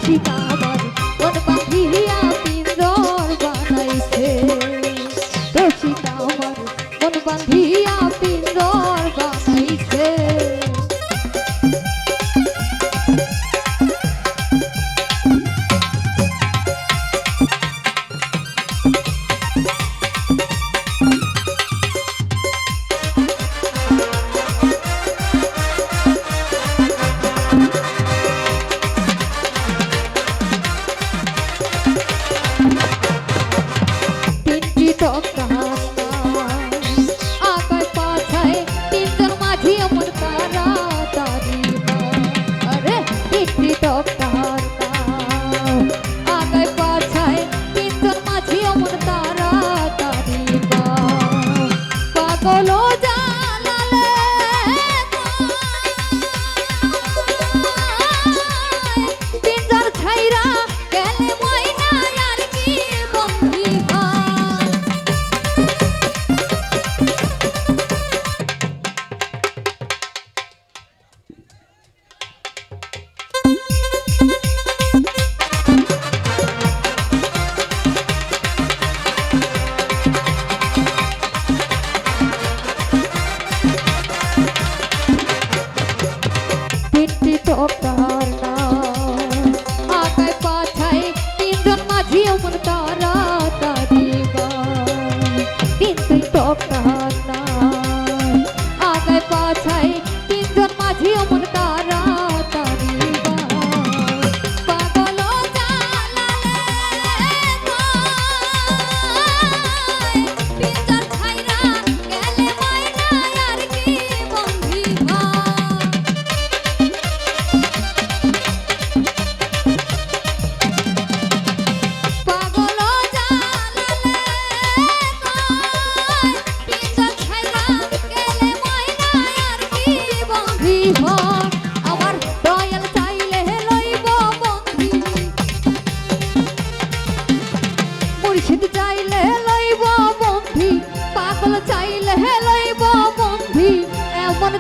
রসিক আমার মন বাঁধিয়া পিঞ্জর বানাইছে রসিক আমার মন বাঁধিয়া পিঞ্জর বানাইছে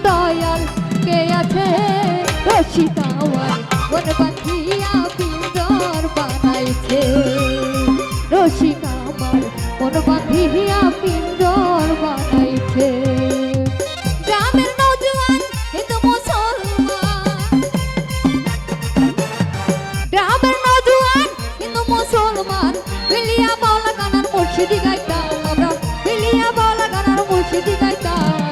দয়াল কে আছে রসিক আমার মন বাঁধিয়া পিঞ্জর বানাইছে রসিক আমার মন বাঁধিয়া পিঞ্জর বানাইছে গ্রামের নওজোয়ান হিন্দু মুসলমান গ্রামের নওজোয়ান হিন্দু মুসলমান মিলিয়া বাউলা গানার মুর্শিদি গাইতাম আমরা মিলিয়া বাউলা গানার মুর্শিদি গাইতাম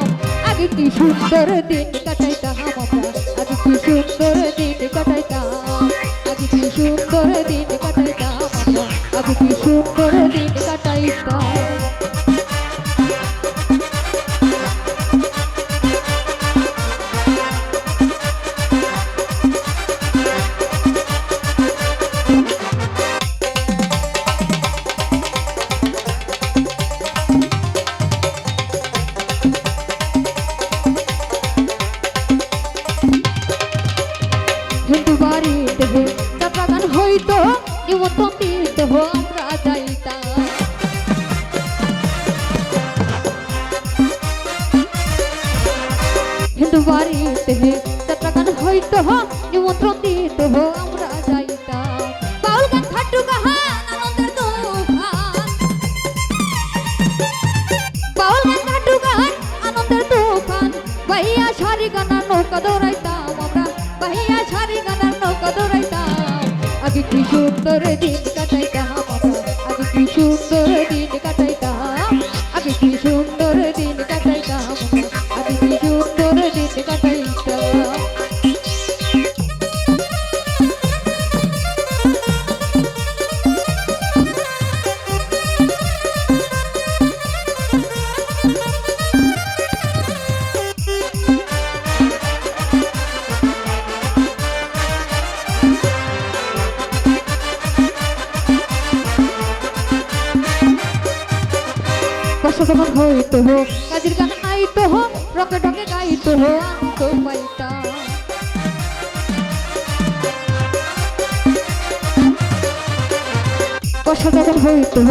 আগে কি সুন্দর দিন কাটাইতাম আমরা আগে কি সুন্দর দিন কাটাইতাম আগে কি সুন্দর দিন কাটাইতাম আমরা আগে কি সুন্দর দিন কাটাইতাম হিন্দু বাড়িতে যাত্রা গান হইতো নিমন্ত্রণ দিতে আমরা যাইতাম হিন্দু বাড়িতে যাত্রা গান হইতো নিমন্ত্রণ দিতে আমরা যাইতাম বাউল গান খাটু গাহান আনন্দের তুফান বাউল গান খাটু গাহান আনন্দের তুফান ভাইয়া সারি গানা নৌকা দৌড়াইতাম আমরা ভাইয়া সারি গানার নৌকা দৌড়াইতাম আগে কি সুন্দর দিন কাটাইতাম আমরা আগে কি সুন্দর দিন কাটাইতাম আগে কি সুন্দর দিন কাটাইতাম আগে কি সুন্দর দিন কাটাইতাম যখন হইতো কাজের গান আইতো রকে ঢকে গাইতো আনন্দ পাইতাম কষ্ট যখন হইতো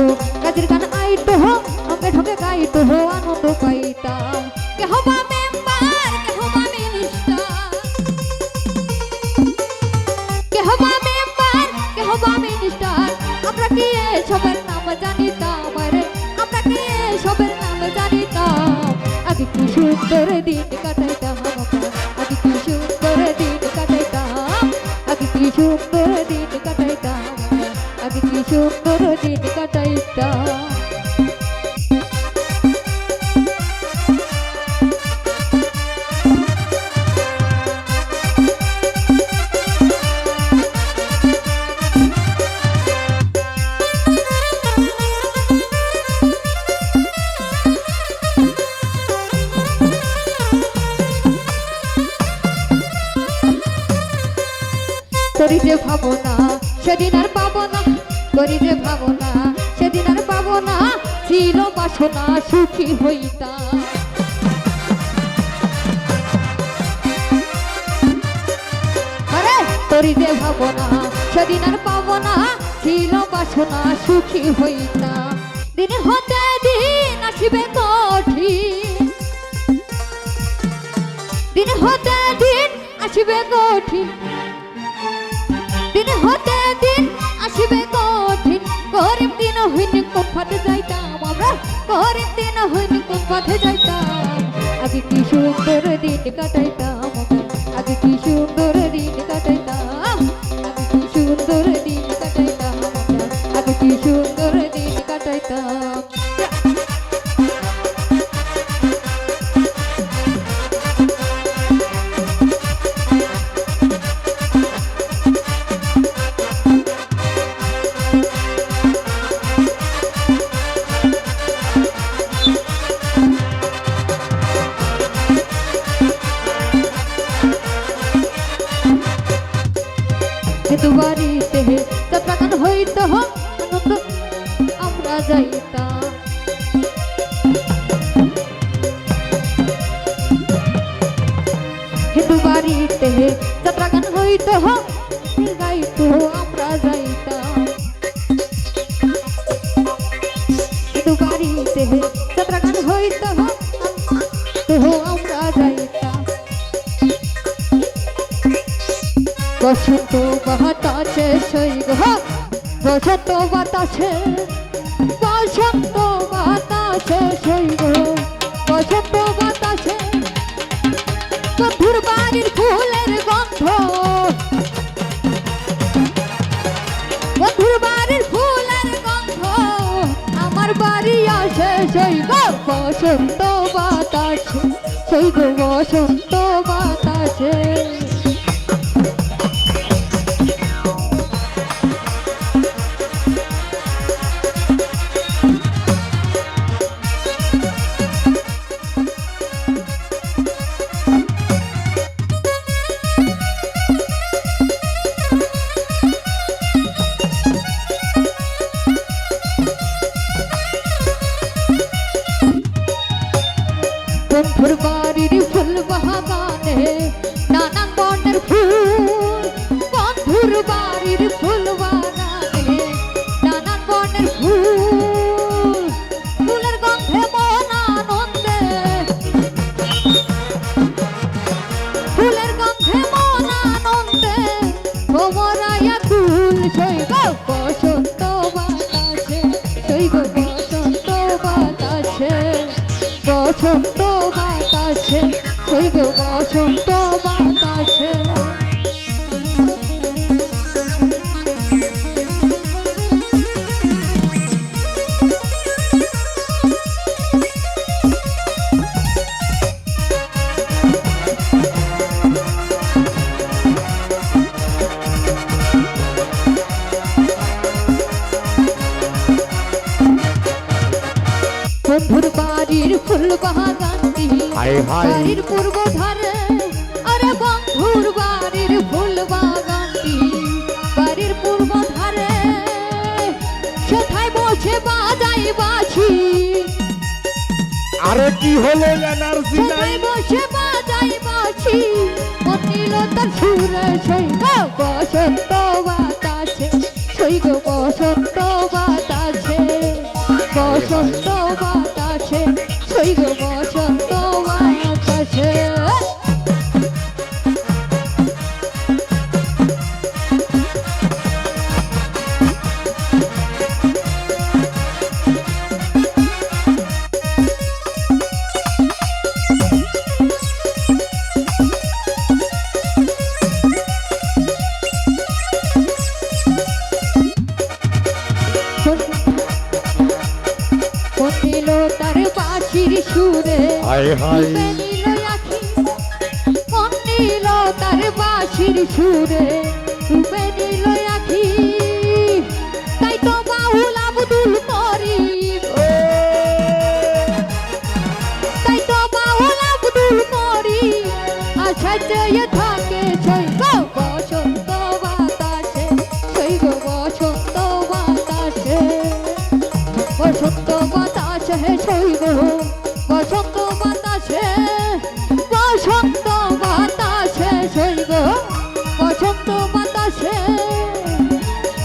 কাজের গান আইতো রকে ঢকে গাইতো আনন্দ পাইতাম কে হবা মেম্বার কে হবা মিনিস্টার কে হবা মেম্বার সুন্দর দিন কাটাইতাম আমরা, আগে কি সুন্দর দিন কাটাইতাম, আগে কি সুন্দর দিন কাটাইতাম আমরা, আগে কি সুন্দর দিন কাটাইতাম। করি যে ভাবনা সেদিন আর পাবো না, করি যে ভাবনা সেদিন আর পাবো না, ছিল বাসনা সুখী হইতাম। আরে করি যে ভাবনা সেদিন আর পাবো না, ছিল বাসনা সুখী হইতাম। দিন হতে দিন আসিবে কঠিন, দিন হতে দিন আসিবে কঠিন, দিন হতে দিন আসিবে কঠিন, গরিব দিন হইনি কোন পথে যাইতাম আমরা, গরিব দিন হইনি কোন পথে যাইতাম। আগে কি সুন্দর দিন কাটাইতাম আমরা, আগে কি সুন্দর দিন কাটাইতাম, আগে কি সুন্দর দিন কাটাইতাম আমরা, আগে কি সুন্দর দিন কাটাইতাম। বাড়িতে যাত্রাগান হইত আনন্দ আমরা যাইতাম, হিন্দু বাড়িতে যাত্রাগান হইত গাইতো আমরা যাইতাম, হিন্দু বাড়িতে যাত্রাগান হইত আমরা যাইতাম। বসন্ত বাতাসে সৈগ বসন্ত বাতাসে, বসন্ত বাতাসে সৈগ বসন্ত বাতাসে, বন্ধুর বাড়ির ফুলের গন্ধ, বন্ধুর বাড়ির ফুলের গন্ধ আমার বাড়ি আসে সৈগ বসন্ত বাতাসে, সৈগ বসন্ত বাতাসে। বন্ধুর বাড়ির ফুল বাগানে নানান বর্ণের ফুল, বন্ধুর বাড়ির ফুল বাগানে নানান বর্ণের ফুল, ফুলের গন্ধে মন আনন্দে, ফুলের গন্ধে মন আনন্দে ভোমরাইয়া কুল, সৈগ বসন্ত বাতাসে, সৈগ বসন্ত বাতাসে, বসন্ত বাতাসে, সৈগ বসন্ত বাতাসে। বন্ধুর বাড়ির ফুল বাগানটি বাড়ির পূর্ব ধারে, আরে বন্ধুর বাড়ির ফুল বাগানটি বাড়ির পূর্ব ধারে, সেথায় বসে বাজাই বাঁশি, আরে কি হলো এনার্জি নাই, সেথায় বসে বাজাই বাঁশি, মন নিল তার সুরে সৈগ বসন্ত বাতাসে, সৈগ বসন্ত বাতাসে, বসন্ত বাতাসে, সৈগ বসন্ত বাতাসে। সুরে হায় হায় ডুবে নিল আখি মন নিল তার বাঁশির সুরে ডুবে নিল আখি তাই তো বাউল আব্দুল করিম তাই তো বাউল আব্দুল করিম আশা চেয়ে থাকে শৈব বসন্ত বাতাসে শৈব বসন্ত বাতাসে বসন্ত বাতাসে শৈব বসন্ত বাতাসে বসন্ত বাতাসে শৈব বসন্ত বাতাসে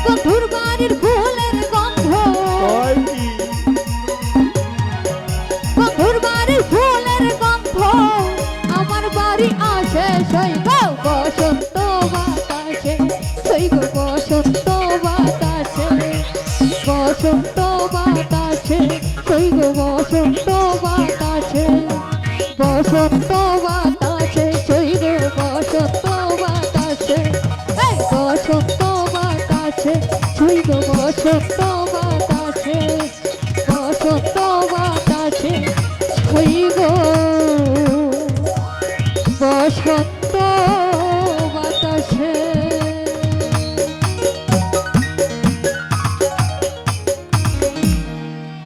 বন্ধুর বাড়ির ফুলের গন্ধ কয় কি বন্ধুর বাড়ির ফুলের গন্ধ আমার বাড়ি আসে শৈব বসন্ত বাতাসে শৈব বসন্ত বাতাসে বসন্ত বাতাসে শৈব বসন্ত বাতাসে বসন্ত বাতাসে শৈব বসন্ত বাতাসে এই বসন্ত বাতাসে শৈব বসন্ত বাতাসে বসন্ত বাতাসে শৈব বসন্ত